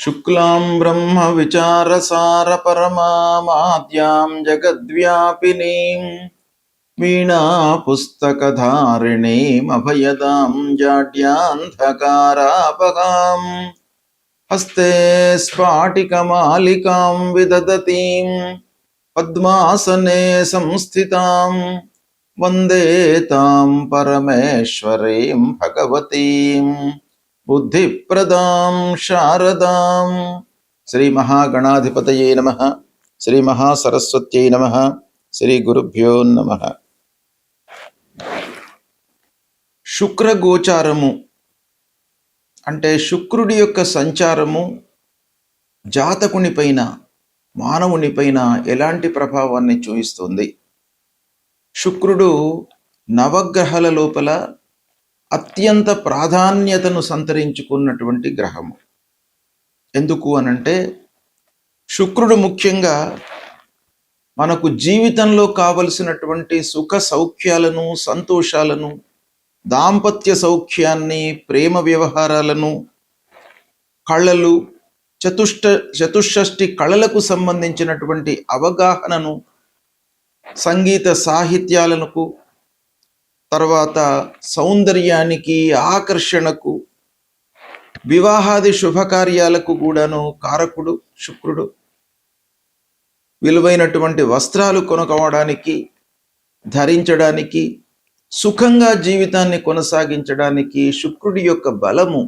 शुक्लां ब्रह्म विचारसार परमाद्यां जगद्व्यापिनीं वीणा पुस्तकधारिणीम् अभयदां जाड्यान्धकारापहाम् हस्ते स्फाटिकमालिकां विदधतीं पद्मासने संस्थितां वन्दे तां परमेश्वरीं भगवतीं बुद्धिप्रदां शारदां। श्री महागणाधिपतये नमः। श्री महासरस्वत्यै नमः। श्री गुरुभ्यो नमः। శుక్రగోచారము అంటే శుక్రుడి యొక్క సంచారము జాతకునిపైన మానవునిపైన ఎలాంటి ప్రభావాన్ని చూపిస్తుంది? శుక్రుడు నవగ్రహాల లోపల అత్యంత ప్రాధాన్యతను సంతరించుకున్నటువంటి గ్రహము. ఎందుకు అనంటే శుక్రుడు ముఖ్యంగా మనకు జీవితంలో కావలసినటువంటి సుఖ సౌఖ్యాలను, సంతోషాలను, దాంపత్య సౌఖ్యాన్ని, ప్రేమ వ్యవహారాలను, కళలు, చతుషష్ఠి కళలకు సంబంధించినటువంటి అవగాహనను, సంగీత సాహిత్యాలకు, తర్వాత సౌందర్యానికి, ఆకర్షణకు, వివాహాది శుభకార్యాలకు కూడాను కారకుడు శుక్రుడు. విలువైనటువంటి వస్త్రాలు కొనుక్కోవడానికి, ధరించడానికి, సుఖంగా జీవితాన్ని కొనసాగించడానికి శుక్రుడి యొక్క బలము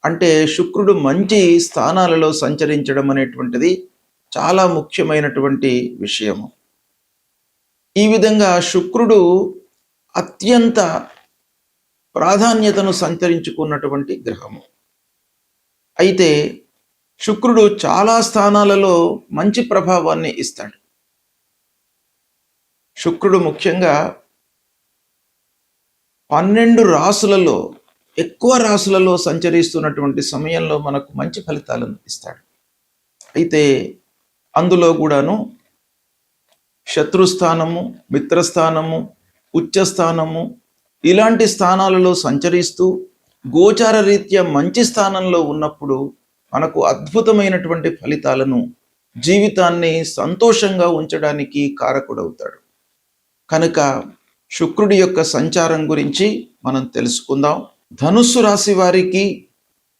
అంటే శుక్రుడు మంచి స్థానాలలో సంచరించడం అనేటువంటిది చాలా ముఖ్యమైనటువంటి విషయము. ఈ విధంగా శుక్రుడు అత్యంత ప్రాధాన్యతను సంతరించుకున్నటువంటి గ్రహము. అయితే శుక్రుడు చాలా స్థానాలలో మంచి ప్రభావాన్ని ఇస్తాడు. శుక్రుడు ముఖ్యంగా 12 రాసులలో, ఎక్కువ రాసులలో సంచరిస్తున్నటువంటి సమయంలో మనకు మంచి ఫలితాలను ఇస్తాడు. అయితే అందులో కూడాను శత్రుస్థానము, మిత్రస్థానము, ఉచ్చస్థానము ఇలాంటి స్థానాలలో సంచరిస్తూ గోచార రీత్యా మంచి స్థానంలో ఉన్నప్పుడు మనకు అద్భుతమైనటువంటి ఫలితాలను, జీవితాన్ని సంతోషంగా ఉంచడానికి కారకుడవుతాడు. కనుక శుక్రుడి యొక్క సంచారం గురించి మనం తెలుసుకుందాం. ధనుస్సు రాశి వారికి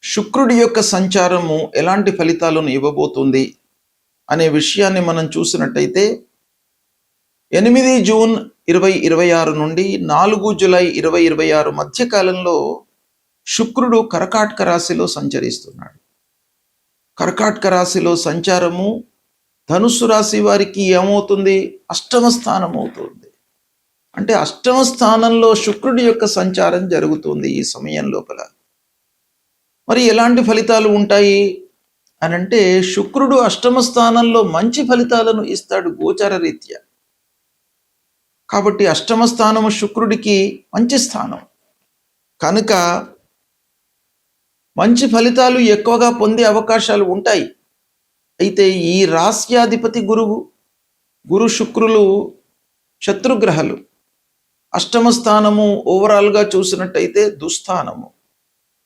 శుక్రుడి యొక్క సంచారము ఎలాంటి ఫలితాలను ఇవ్వబోతుంది అనే విషయాన్ని మనం చూసినట్టయితే 8 జూన్ 2026 నుండి 4 జూలై 2026 మధ్యకాలంలో శుక్రుడు కర్కాటక రాశిలో సంచరిస్తున్నాడు. కర్కాటక రాశిలో సంచారము ధనుస్సు రాశి వారికి ఏమవుతుంది? అష్టమ స్థానం అవుతుంది. అంటే అష్టమ స్థానంలో శుక్రుడి యొక్క సంచారం జరుగుతుంది ఈ సమయం లోపల. మరి ఎలాంటి ఫలితాలు ఉంటాయి అనంటే శుక్రుడు అష్టమ స్థానంలో మంచి ఫలితాలను ఇస్తాడు గోచార రీత్యా. కాబట్టి అష్టమ స్థానము శుక్రుడికి మంచి స్థానం కనుక మంచి ఫలితాలు ఎక్కువగా పొందే అవకాశాలు ఉంటాయి. అయితే ఈ రాస్యాధిపతి గురు శుక్రులు శత్రుగ్రహాలు. అష్టమ స్థానము ఓవరాల్గా చూసినట్టయితే దుస్థానము.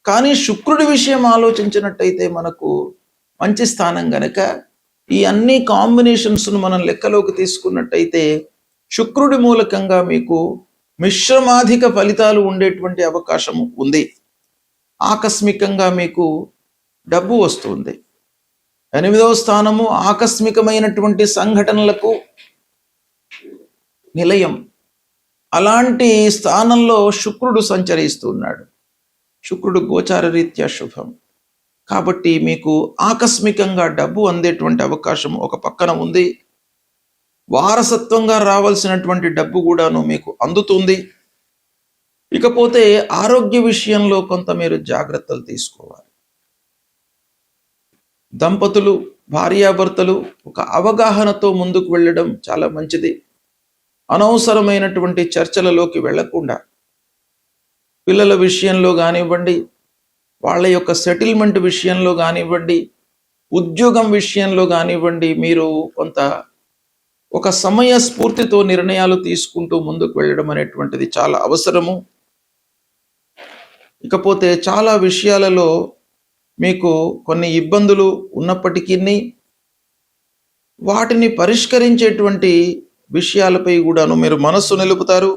కానీ శుక్రుడి విషయం ఆలోచించినట్టయితే మనకు మంచి స్థానం గనక ఈ అన్ని కాంబినేషన్స్ను మనం లెక్కలోకి తీసుకున్నట్టయితే శుక్రుడి మూలకంగా మీకు మిశ్రమాధిక ఫలితాలు ఉండేటువంటి అవకాశం ఉంది. ఆకస్మికంగా మీకు డబ్బు వస్తుంది. 8వ స్థానము ఆకస్మికమైనటువంటి సంఘటనలకు నిలయం. అలాంటి స్థానంలో శుక్రుడు సంచరిస్తున్నాడు. శుక్రుడు గోచార రీత్యా శుభం కాబట్టి మీకు ఆకస్మికంగా డబ్బు అందేటువంటి అవకాశం ఒక పక్కన ఉంది. వారసత్వంగా రావాల్సినటువంటి డబ్బు కూడాను మీకు అందుతుంది. ఇకపోతే ఆరోగ్య విషయంలో కొంత మీరు జాగ్రత్తలు తీసుకోవాలి. దంపతులు, భార్యాభర్తలు ఒక అవగాహనతో ముందుకు వెళ్ళడం చాలా మంచిది. అనవసరమైనటువంటి చర్చలలోకి వెళ్లకుండా పిల్లల విషయంలో కానివ్వండి, వాళ్ళ యొక్క సెటిల్మెంట్ విషయంలో కానివ్వండి, ఉద్యోగం విషయంలో కానివ్వండి, మీరు కొంత ఒక సమయ స్ఫూర్తితో నిర్ణయాలు తీసుకుంటూ ముందుకు వెళ్ళడం అనేటువంటిది చాలా అవసరము. ఇకపోతే చాలా విషయాలలో మీకు కొన్ని ఇబ్బందులు ఉన్నప్పటికీ వాటిని పరిష్కరించేటువంటి విషయాలపై కూడాను మీరు మనస్సు నిలుపుతారు.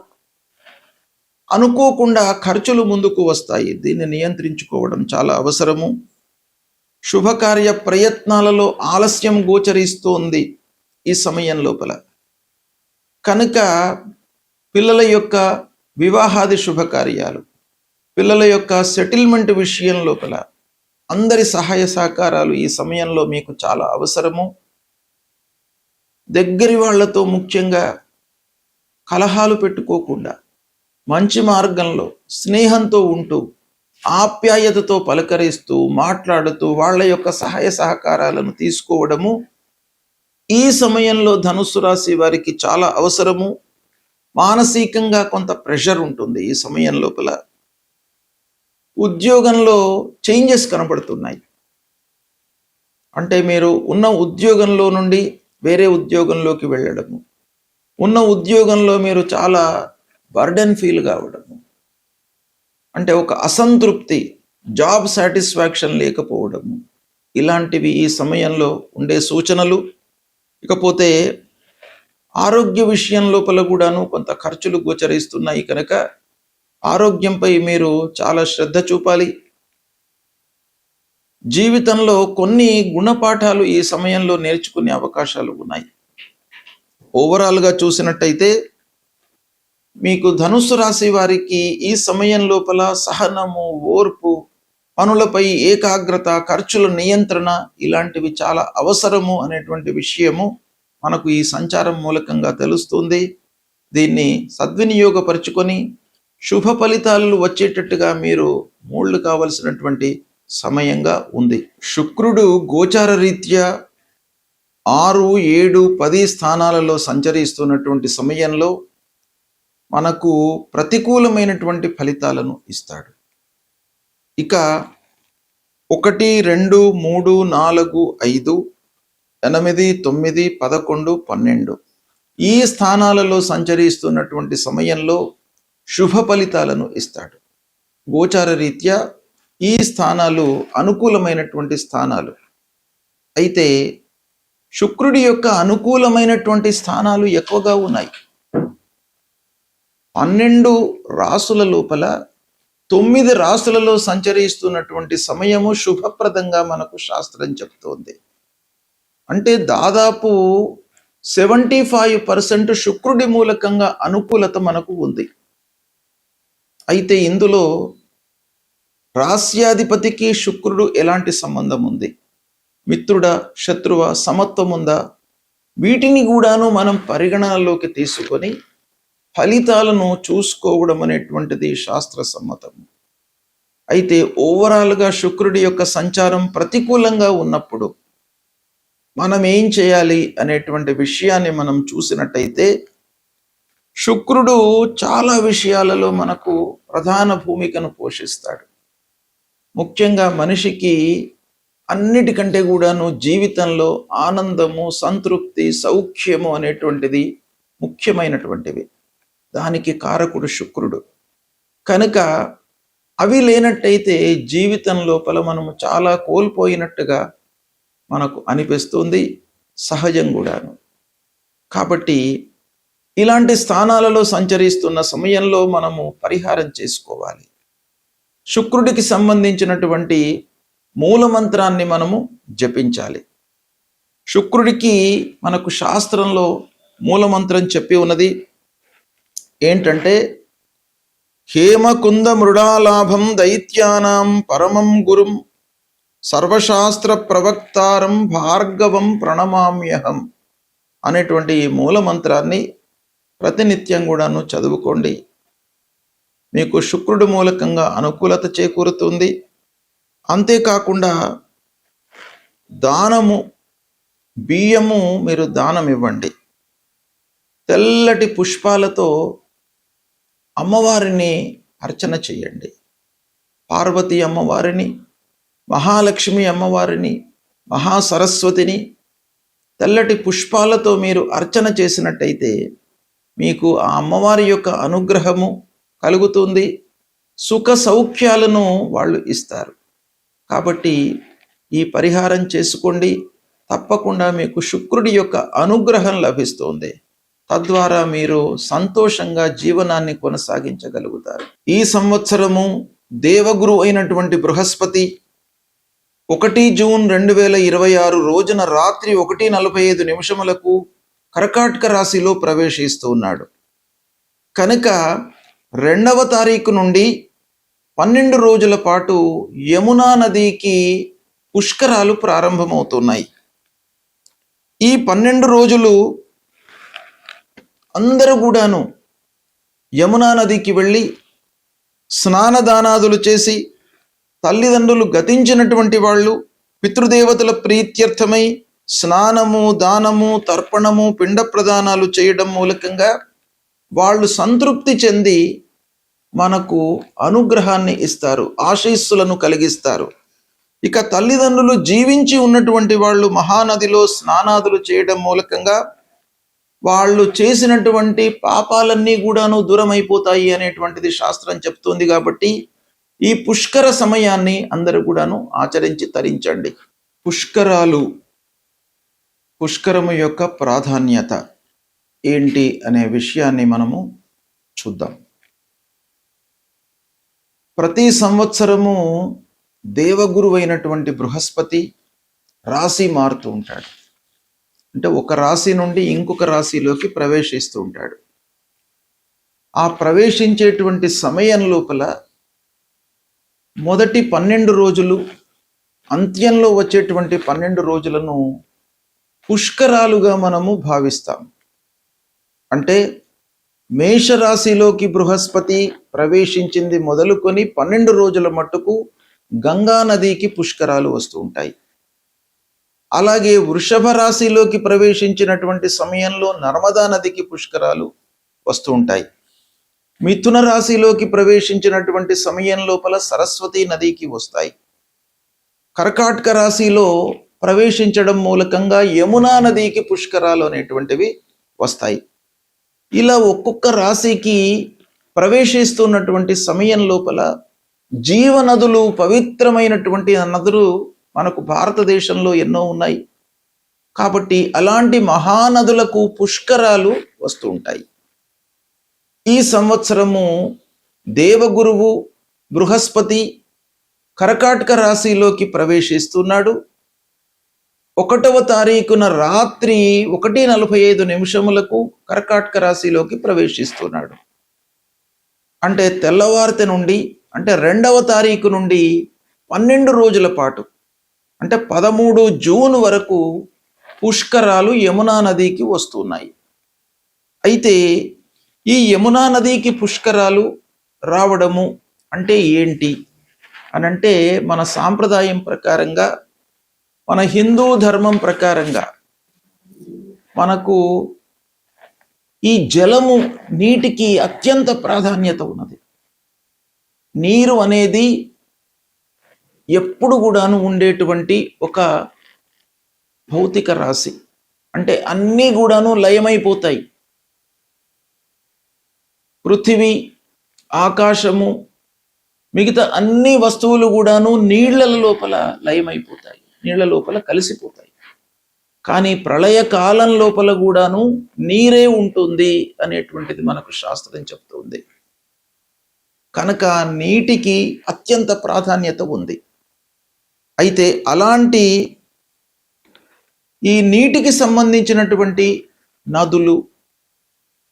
అనుకోకుండా ఖర్చులు ముందుకు వస్తాయి. దీన్ని నియంత్రించుకోవడం చాలా అవసరము. శుభకార్య ప్రయత్నాలలో ఆలస్యం గోచరిస్తోంది ఈ సమయం లోపల. కనుక పిల్లల యొక్క వివాహాది శుభకార్యాలు, పిల్లల యొక్క సెటిల్మెంట్ విషయం లోపల అందరి సహాయ సహకారాలు ఈ సమయంలో మీకు చాలా అవసరము. దగ్గరి వాళ్లతో ముఖ్యంగా కలహాలు పెట్టుకోకుండా మంచి మార్గంలో స్నేహంతో ఉంటూ ఆప్యాయతతో పలకరిస్తూ మాట్లాడుతూ వాళ్ళ యొక్క సహాయ సహకారాలను తీసుకోవడము ఈ సమయంలో ధనుస్సు రాశి వారికి చాలా అవసరము. మానసికంగా కొంత ప్రెషర్ ఉంటుంది ఈ సమయం లోపల. ఉద్యోగంలో చేంజెస్ కనపడుతున్నాయి. అంటే మీరు ఉన్న ఉద్యోగంలో నుండి వేరే ఉద్యోగంలోకి వెళ్ళడము, ఉన్న ఉద్యోగంలో మీరు చాలా బర్డెన్ ఫీల్ కావడము, అంటే ఒక అసంతృప్తి, జాబ్ సాటిస్ఫాక్షన్ లేకపోవడము, ఇలాంటివి ఈ సమయంలో ఉండే సూచనలు. ఇకపోతే ఆరోగ్య విషయం లోపల కూడాను కొంత ఖర్చులు గోచరిస్తున్నాయి కనుక ఆరోగ్యంపై మీరు చాలా శ్రద్ధ చూపాలి. జీవితంలో కొన్ని గుణపాఠాలు ఈ సమయంలో నేర్చుకునే అవకాశాలు ఉన్నాయి. ఓవరాల్గా చూసినట్టయితే మీకు ధనుస్సు రాశి వారికి ఈ సమయం లోపల సహనము, ఓర్పు, పనులపై ఏకాగ్రత, ఖర్చుల నియంత్రణ ఇలాంటివి చాలా అవసరము అనేటువంటి విషయము మనకు ఈ సంచారం మూలకంగా తెలుస్తుంది. దీన్ని సద్వినియోగపరుచుకొని శుభ ఫలితాలు వచ్చేటట్టుగా మీరు మూళ్ళు కావలసినటువంటి సమయంగా ఉంది. శుక్రుడు గోచార రీత్యా 6, 7, 10 స్థానాలలో సంచరిస్తున్నటువంటి సమయంలో మనకు ప్రతికూలమైనటువంటి ఫలితాలను ఇస్తాడు. ఇక 1, 2, 3, 4, 5, 8, 9, 11, 12 ఈ స్థానాలలో సంచరిస్తున్నటువంటి సమయంలో శుభ ఫలితాలను ఇస్తాడు. గోచార రీత్యా ఈ స్థానాలు అనుకూలమైనటువంటి స్థానాలు. అయితే శుక్రుడి యొక్క అనుకూలమైనటువంటి స్థానాలు ఎక్కువగా ఉన్నాయి. 12 రాసుల లోపల 9 రాసులలో సంచరిస్తున్నటువంటి సమయము శుభప్రదంగా మనకు శాస్త్రం చెప్తోంది. అంటే దాదాపు 75% శుక్రుడి మూలకంగా అనుకూలత మనకు ఉంది. అయితే ఇందులో రాస్యాధిపతికి శుక్రుడు ఎలాంటి సంబంధం ఉంది, మిత్రుడా, శత్రువ, సమత్వం ఉందా, వీటిని కూడాను మనం పరిగణనలోకి తీసుకొని ఫలితాలను చూసుకోవడం అనేటువంటిది శాస్త్ర సమ్మతం. అయితే ఓవరాల్గా శుక్రుడి యొక్క సంచారం ప్రతికూలంగా ఉన్నప్పుడు మనం ఏం చేయాలి అనేటువంటి విషయాన్ని మనం చూసినట్టయితే శుక్రుడు చాలా విషయాలలో మనకు ప్రధాన భూమికను పోషిస్తాడు. ముఖ్యంగా మనిషికి అన్నిటికంటే కూడాను జీవితంలో ఆనందము, సంతృప్తి, సౌఖ్యము అనేటువంటిది ముఖ్యమైనటువంటివి. దానికి కారకుడు శుక్రుడు. కనుక అవి లేనట్టయితే జీవితం లోపల మనము చాలా కోల్పోయినట్టుగా మనకు అనిపిస్తుంది, సహజం కూడాను. కాబట్టి ఇలాంటి స్థానాలలో సంచరిస్తున్న సమయంలో మనము పరిహారం చేసుకోవాలి. శుక్రుడికి సంబంధించినటువంటి మూలమంత్రాన్ని మనము జపించాలి. శుక్రుడికి మనకు శాస్త్రంలో మూలమంత్రం చెప్పి ఉన్నది ఏంటంటే, హేమకుంద మృడాలాభం దైత్యానాం పరమం గురుం సర్వశాస్త్ర ప్రవక్తారం భార్గవం ప్రణమామ్యహం అనేటువంటి ఈ మూలమంత్రాన్ని ప్రతినిత్యం కూడాను చదువుకోండి. మీకు శుక్రుడి మూలకంగా అనుకూలత చేకూరుతుంది. అంతేకాకుండా దానము, బియ్యము మీరు దానం ఇవ్వండి. తెల్లటి పుష్పాలతో అమ్మవారిని అర్చన చేయండి. పార్వతీ అమ్మవారిని, మహాలక్ష్మి అమ్మవారిని, మహాసరస్వతిని తెల్లటి పుష్పాలతో మీరు అర్చన చేసినట్టయితే మీకు ఆ అమ్మవారి యొక్క అనుగ్రహము కలుగుతుంది. సుఖ సౌఖ్యాలను వాళ్ళు ఇస్తారు. కాబట్టి ఈ పరిహారం చేసుకోండి, తప్పకుండా మీకు శుక్రుడి యొక్క అనుగ్రహం లభిస్తుంది. తద్వారా మీరు సంతోషంగా జీవనాన్ని కొనసాగించగలుగుతారు. ఈ సంవత్సరము దేవగురు అయినటువంటి బృహస్పతి 1 జూన్ 2026 రోజున రాత్రి 1:45 కర్కాటక రాశిలో ప్రవేశిస్తూ ఉన్నాడు. కనుక 2వ తారీఖు నుండి 12 రోజుల పాటు యమునా నదికి పుష్కరాలు ప్రారంభమవుతున్నాయి. ఈ 12 రోజులు అందరూ కూడాను యమునా నదికి వెళ్ళి స్నానదానాదులు చేసి, తల్లిదండ్రులు గతించినటువంటి వాళ్ళు పితృదేవతల ప్రీత్యర్థమై స్నానము, దానము, తర్పణము, పిండ ప్రదానాలు చేయడం మూలకంగా వాళ్ళు సంతృప్తి చెంది మనకు అనుగ్రహాన్ని ఇస్తారు, ఆశీస్సులను కలిగిస్తారు. ఇక తల్లిదండ్రులు జీవించి ఉన్నటువంటి వాళ్ళు మహానదిలో స్నానాదులు చేయడం మూలకంగా వాళ్ళు చేసినటువంటి పాపాలన్నీ కూడాను దూరమైపోతాయి అనేటువంటిది శాస్త్రం చెప్తుంది. కాబట్టి ఈ పుష్కర సమయాన్ని అందరూ కూడాను ఆచరించి తరించండి. పుష్కరము యొక్క ప్రాధాన్యత ఏంటి అనే విషయాన్ని మనము చూద్దాం. ప్రతి సంవత్సరము దేవగురువు అయినటువంటి బృహస్పతి రాశి మారుతూ ఉంటాడు. అంటే ఒక రాశి నుండి ఇంకొక రాశిలోకి ప్రవేశిస్తూ ఉంటాడు. ఆ ప్రవేశించేటువంటి సమయం లోపల మొదటి 12 రోజులు, అంత్యంలో వచ్చేటువంటి 12 రోజులను పుష్కరాలుగా మనము భావిస్తాం. అంటే మేషరాశిలోకి బృహస్పతి ప్రవేశించింది మొదలుకొని 12 రోజుల మట్టుకు గంగా నదికి పుష్కరాలు వస్తూ ఉంటాయి. అలాగే వృషభ రాశిలోకి ప్రవేశించినటువంటి సమయంలో నర్మదా నదికి పుష్కరాలు వస్తూ ఉంటాయి. మిథున రాశిలోకి ప్రవేశించినటువంటి సమయం లోపల సరస్వతి నదికి వస్తాయి. కర్కాటక రాశిలో ప్రవేశించడం మూలకంగా యమునా నదికి పుష్కరాలు అనేటువంటివి వస్తాయి. ఇలా ఒక్కొక్క రాశికి ప్రవేశిస్తున్నటువంటి సమయం లోపల జీవనదులు, పవిత్రమైనటువంటి నదులు మనకు భారతదేశంలో ఎన్నో ఉన్నాయి. కాబట్టి అలాంటి మహానదులకు పుష్కరాలు వస్తూ ఉంటాయి. ఈ సంవత్సరము దేవగురువు బృహస్పతి కర్కాటక రాశిలోకి ప్రవేశిస్తున్నాడు. 1వ తారీఖున రాత్రి 1:45 కర్కాటక రాశిలోకి ప్రవేశిస్తున్నాడు. అంటే తెల్లవారితే నుండి, అంటే 2వ తారీఖు నుండి 12 రోజుల పాటు, అంటే 13 జూన్ వరకు పుష్కరాలు యమునా నదికి వస్తున్నాయి. అయితే ఈ యమునా నదికి పుష్కరాలు రావడము అంటే ఏంటి అనంటే, మన సాంప్రదాయం ప్రకారంగా, మన హిందూ ధర్మం ప్రకారంగా మనకు ఈ జలము, నీటికి అత్యంత ప్రాధాన్యత ఉన్నది. నీరు అనేది ఎప్పుడు కూడాను ఉండేటువంటి ఒక భౌతిక రాశి. అంటే అన్నీ కూడాను లయమైపోతాయి. పృథివీ, ఆకాశము, మిగతా అన్ని వస్తువులు కూడాను నీళ్ల లోపల లయమైపోతాయి, నీళ్ల లోపల కలిసిపోతాయి. కానీ ప్రళయ కాలం లోపల కూడాను నీరే ఉంటుంది అనేటువంటిది మనకు శాస్త్రం చెప్తుంది. కనుక నీటికి అత్యంత ప్రాధాన్యత ఉంది. అయితే అలాంటి ఈ నీటికి సంబంధించినటువంటి నదులు,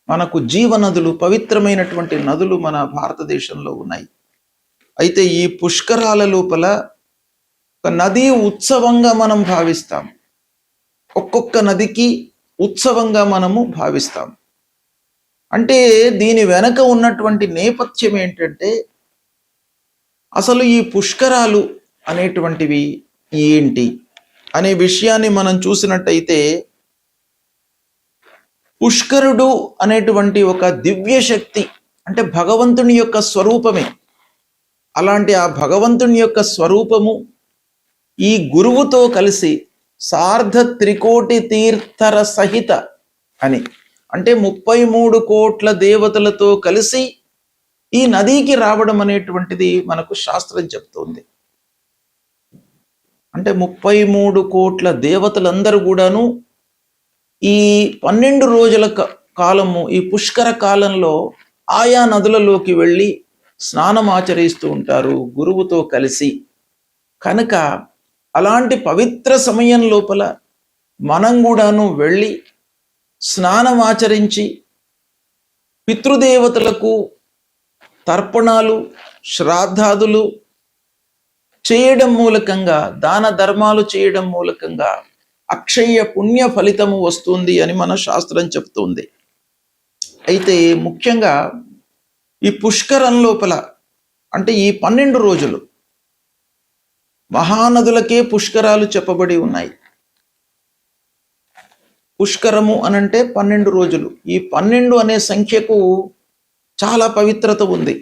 మనకు జీవనదులు, పవిత్రమైనటువంటి నదులు మన భారతదేశంలో ఉన్నాయి. అయితే ఈ పుష్కరాల లోపల ఒక నదీ ఉత్సవంగా మనం భావిస్తాం. ఒక్కొక్క నదికి ఉత్సవంగా మనము భావిస్తాం. అంటే దీని వెనక ఉన్నటువంటి నేపథ్యం ఏంటంటే, అసలు ఈ పుష్కరాలు అనేటువంటివి ఏంటి అనే విషయాన్ని మనం చూసినట్టయితే, పుష్కరుడు అనేటువంటి ఒక దివ్య శక్తి, అంటే భగవంతుని యొక్క స్వరూపమే. అలాంటి ఆ భగవంతుని యొక్క స్వరూపము ఈ గురువుతో కలిసి సార్ధ త్రికోటి తీర్థర సహిత అని, అంటే 33 కోట్ల దేవతలతో కలిసి ఈ నదికి రావడం అనేటువంటిది మనకు శాస్త్రం చెప్తుంది. అంటే 33 కోట్ల దేవతలందరూ కూడాను ఈ 12 రోజుల కాలము, ఈ పుష్కర కాలంలో ఆయా నదులలోకి వెళ్ళి స్నానం ఆచరిస్తూ ఉంటారు గురువుతో కలిసి. కనుక అలాంటి పవిత్ర సమయం లోపల మనం కూడాను వెళ్ళి స్నానం ఆచరించి పితృదేవతలకు తర్పణాలు, శ్రాద్ధాదులు చేయడం మూలకంగా, దాన ధర్మాలు చేయడం మూలకంగా అక్షయ పుణ్య ఫలితము వస్తుంది అని మన శాస్త్రం చెప్తుంది. అయితే ముఖ్యంగా ఈ పుష్కరం లోపల, అంటే ఈ 12 రోజులు మహానదులకే పుష్కరాలు చెప్పబడి ఉన్నాయి. పుష్కరము అనంటే 12 రోజులు. ఈ 12 అనే సంఖ్యకు చాలా పవిత్రత ఉంది.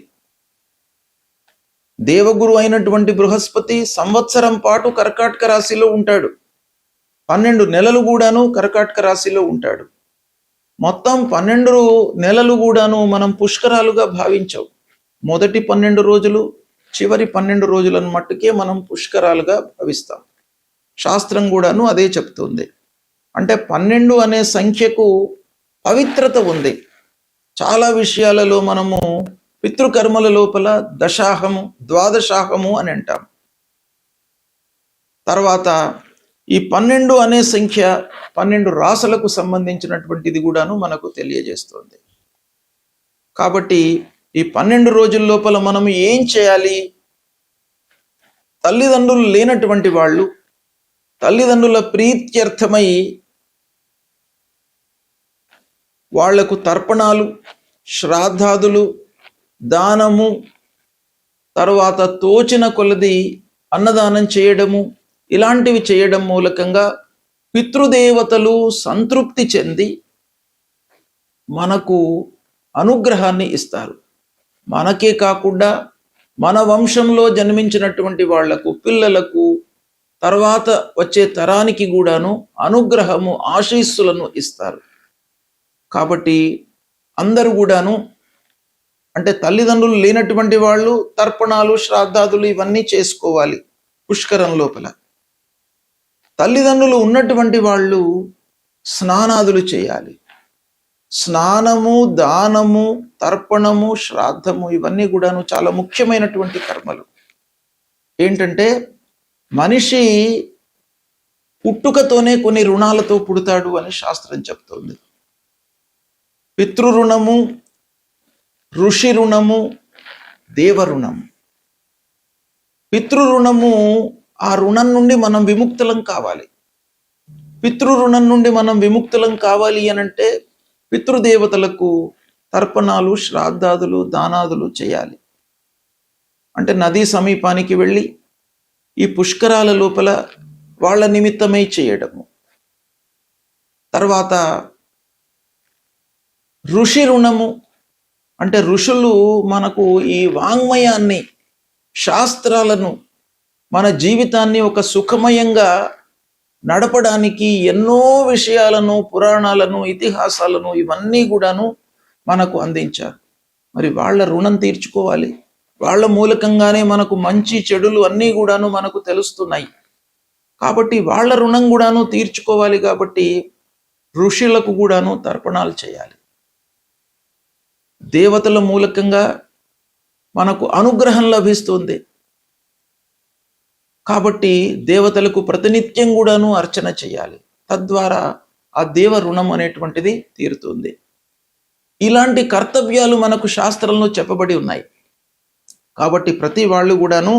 దేవగురు అయినటువంటి బృహస్పతి సంవత్సరం పాటు కర్కాటక రాశిలో ఉంటాడు. 12 నెలలు కూడాను కర్కాటక రాశిలో ఉంటాడు. మొత్తం 12 నెలలు కూడాను మనం పుష్కరాలుగా భావించాం. మొదటి 12 రోజులు, చివరి 12 రోజులను మట్టుకే మనం పుష్కరాలుగా భావిస్తాం. శాస్త్రం కూడాను అదే చెప్తుంది. అంటే 12 అనే సంఖ్యకు పవిత్రత ఉంది. చాలా విషయాలలో మనము పితృకర్మల లోపల దశాహము, ద్వాదశాహము అని అంటాం. తర్వాత ఈ 12 అనే సంఖ్య 12 రాసులకు సంబంధించినటువంటిది కూడాను మనకు తెలియజేస్తుంది. కాబట్టి ఈ 12 రోజుల లోపల మనం ఏం చేయాలి? తల్లిదండ్రులు లేనటువంటి వాళ్ళు తల్లిదండ్రుల ప్రీత్యర్థమై వాళ్లకు తర్పణాలు, శ్రాద్ధాదులు, దానము, తర్వాత తోచిన కొలది అన్నదానం చేయడము, ఇలాంటివి చేయడం మూలకంగా పితృదేవతలు సంతృప్తి చెంది మనకు అనుగ్రహాన్ని ఇస్తారు. మనకే కాకుండా మన వంశంలో జన్మించినటువంటి వాళ్లకు, పిల్లలకు, తర్వాత వచ్చే తరానికి కూడాను అనుగ్రహము, ఆశీస్సులను ఇస్తారు. కాబట్టి అందరూ కూడాను, అంటే తల్లిదండ్రులు లేనటువంటి వాళ్ళు తర్పణాలు, శ్రాద్ధాదులు ఇవన్నీ చేసుకోవాలి పుష్కరం లోపల. తల్లిదండ్రులు ఉన్నటువంటి వాళ్ళు స్నానాదులు చేయాలి. స్నానము, దానము, తర్పణము, శ్రాద్ధము ఇవన్నీ కూడాను చాలా ముఖ్యమైనటువంటి కర్మలు. ఏంటంటే మనిషి పుట్టుకతోనే కొన్ని రుణాలతో పుడతాడు అని శాస్త్రం చెప్తోంది. పితృరుణము, ఋషి రుణము, దేవరుణము. పితృరుణము, ఆ రుణం నుండి మనం విముక్తులం కావాలి. పితృరుణం నుండి మనం విముక్తులం కావాలి అనంటే పితృదేవతలకు తర్పణాలు, శ్రాద్ధాదులు, దానాదులు చేయాలి. అంటే నదీ సమీపానికి వెళ్ళి ఈ పుష్కరాల లోపల వాళ్ళ నిమిత్తమై చేయడము. తర్వాత ఋషి రుణము, అంటే ఋషులు మనకు ఈ వాంగ్మయాన్ని, శాస్త్రాలను, మన జీవితాన్ని ఒక సుఖమయంగా నడపడానికి ఎన్నో విషయాలను, పురాణాలను, ఇతిహాసాలను ఇవన్నీ కూడాను మనకు అందించారు. మరి వాళ్ళ రుణం తీర్చుకోవాలి. వాళ్ళ మూలకంగానే మనకు మంచి చెడులు అన్నీ కూడాను మనకు తెలుస్తున్నాయి. కాబట్టి వాళ్ళ రుణం కూడాను తీర్చుకోవాలి. కాబట్టి ఋషులకు కూడాను తర్పణాలు చేయాలి. దేవతల మూలకంగా మనకు అనుగ్రహం లభిస్తుంది. కాబట్టి దేవతలకు ప్రతినిత్యం కూడాను అర్చన చేయాలి. తద్వారా ఆ దేవ రుణం అనేటువంటిది తీరుతుంది. ఇలాంటి కర్తవ్యాలు మనకు శాస్త్రంలో చెప్పబడి ఉన్నాయి. కాబట్టి ప్రతి వాళ్ళు కూడాను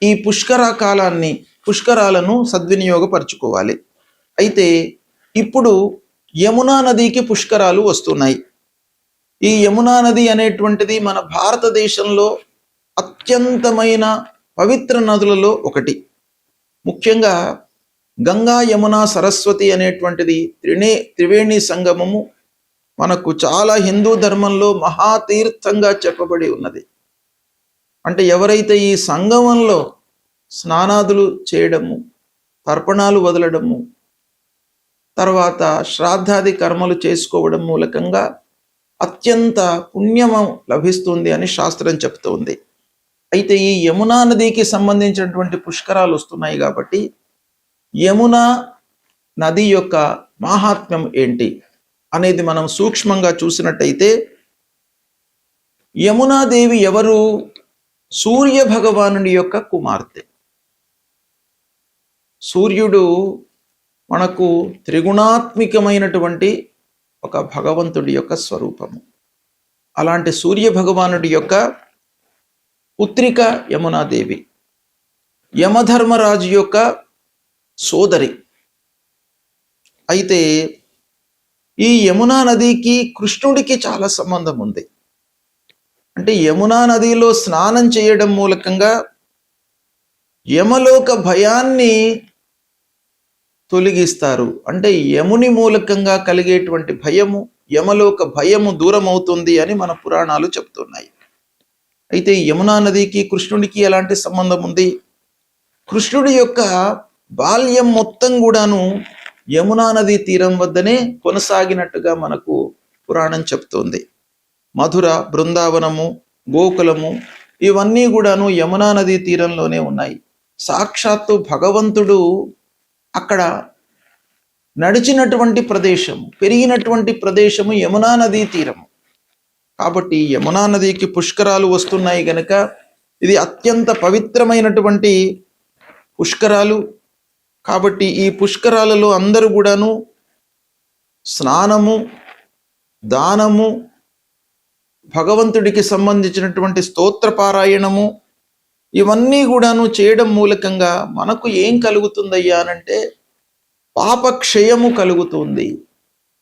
ఈ పుష్కరాలను సద్వినియోగపరచుకోవాలి. అయితే ఇప్పుడు యమునా నదికి పుష్కరాలు వస్తున్నాయి. ఈ యమునా నది అనేటువంటిది మన భారతదేశంలో అత్యంతమైన పవిత్ర నదులలో ఒకటి. ముఖ్యంగా గంగా, యమున, సరస్వతి అనేటువంటిది త్రివేణి సంగమము మనకు చాలా హిందూ ధర్మంలో మహాతీర్థంగా చెప్పబడి ఉన్నది. అంటే ఎవరైతే ఈ సంగమంలో స్నానాదులు చేయడము, తర్పణాలు వదలడము, తర్వాత శ్రాద్ధాది కర్మలు చేసుకోవడం మూలకంగా అత్యంత పుణ్యము లభిస్తుంది అని శాస్త్రం చెప్తోంది. అయితే ఈ యమునా నదికి సంబంధించినటువంటి పుష్కరాలు వస్తున్నాయి కాబట్టి యమునా నది యొక్క మాహాత్మ్యం ఏంటి అనేది మనం సూక్ష్మంగా చూసినట్టయితే, యమునాదేవి ఎవరు? సూర్య భగవానుడి యొక్క కుమార్తె. సూర్యుడు మనకు త్రిగుణాత్మికమైనటువంటి ఒక భగవంతుడి యొక్క స్వరూపము. అలాంటి సూర్య భగవానుడి యొక్క పుత్రిక యమునాదేవి, యమధర్మరాజు యొక్క సోదరి. అయితే ఈ యమునా నదికి కృష్ణుడికి చాలా సంబంధం ఉంది. అంటే యమునా నదిలో స్నానం చేయడం మూలకంగా యమలోక భయాన్ని తొలగిస్తారు. అంటే యముని మూలకంగా కలిగేటువంటి భయము, యమలోక భయము దూరం అవుతుంది అని మన పురాణాలు చెప్తున్నాయి. అయితే యమునా నదికి కృష్ణుడికి ఎలాంటి సంబంధం ఉంది? కృష్ణుడి యొక్క బాల్యం మొత్తం కూడాను యమునా నది తీరం వద్దనే కొనసాగినట్టుగా మనకు పురాణం చెప్తోంది. మధుర, బృందావనము, గోకులము ఇవన్నీ కూడాను యమునా నది తీరంలోనే ఉన్నాయి. సాక్షాత్తు భగవంతుడు అక్కడ నడిచినటువంటి ప్రదేశము, పెరిగినటువంటి ప్రదేశము యమునా నదీ తీరము. కాబట్టి యమునా నదికి పుష్కరాలు వస్తున్నాయి గనక ఇది అత్యంత పవిత్రమైనటువంటి పుష్కరాలు. కాబట్టి ఈ పుష్కరాలలో అందరూ కూడాను స్నానము, దానము, భగవంతుడికి సంబంధించినటువంటి స్తోత్ర పారాయణము ఇవన్నీ కూడాను చేయడం మూలకంగా మనకు ఏం కలుగుతుందయ్యా అనంటే పాపక్షయము కలుగుతుంది.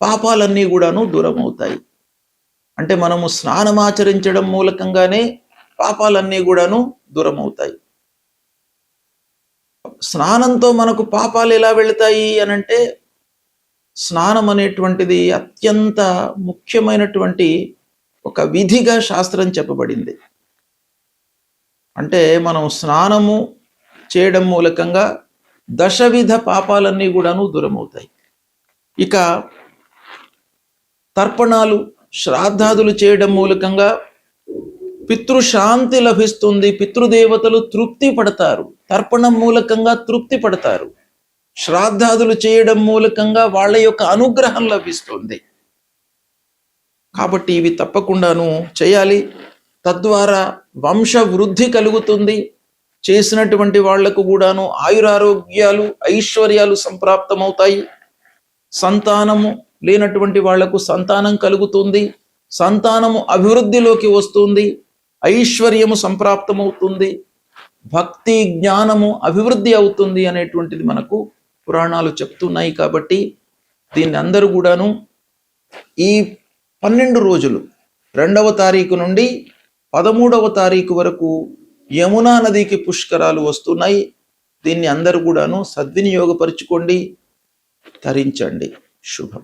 పాపాలన్నీ కూడాను దూరం అవుతాయి. అంటే మనము స్నానమాచరించడం మూలకంగానే పాపాలన్నీ కూడాను దూరం అవుతాయి. స్నానంతో మనకు పాపాలు ఎలా వెళతాయి అనంటే, స్నానం అనేటువంటిది అత్యంత ముఖ్యమైనటువంటి ఒక విధిగా శాస్త్రం చెప్పబడింది. అంటే మనం స్నానము చేయడం మూలకంగా దశవిధ పాపాలన్నీ కూడాను దూరమవుతాయి. ఇక తర్పణాలు, శ్రాద్ధాదులు చేయడం మూలకంగా పితృశాంతి లభిస్తుంది. పితృదేవతలు తృప్తి పడతారు. తర్పణం మూలకంగా తృప్తి పడతారు. శ్రాద్ధాదులు చేయడం మూలకంగా వాళ్ళ యొక్క అనుగ్రహం లభిస్తుంది. కాబట్టి ఇవి తప్పకుండాను చేయాలి. తద్వారా వంశ వృద్ధి కలుగుతుంది. చేసినటువంటి వాళ్లకు కూడాను ఆయురారోగ్యాలు, ఐశ్వర్యాలు సంప్రాప్తమవుతాయి. సంతానము లేనటువంటి వాళ్లకు సంతానం కలుగుతుంది. సంతానము అభివృద్ధిలోకి వస్తుంది. ఐశ్వర్యము సంప్రాప్తమవుతుంది. భక్తి జ్ఞానము అభివృద్ధి అవుతుంది అనేటువంటిది మనకు పురాణాలు చెప్తున్నాయి. కాబట్టి దీన్ని అందరూ కూడాను ఈ 12 రోజులు 2వ తారీఖు నుండి 13వ తారీఖు వరకు యమునా నదికి పుష్కరాలు వస్తున్నాయి. దీన్ని అందరూ కూడాను సద్వినియోగపరుచుకోండి, తరించండి. శుభం.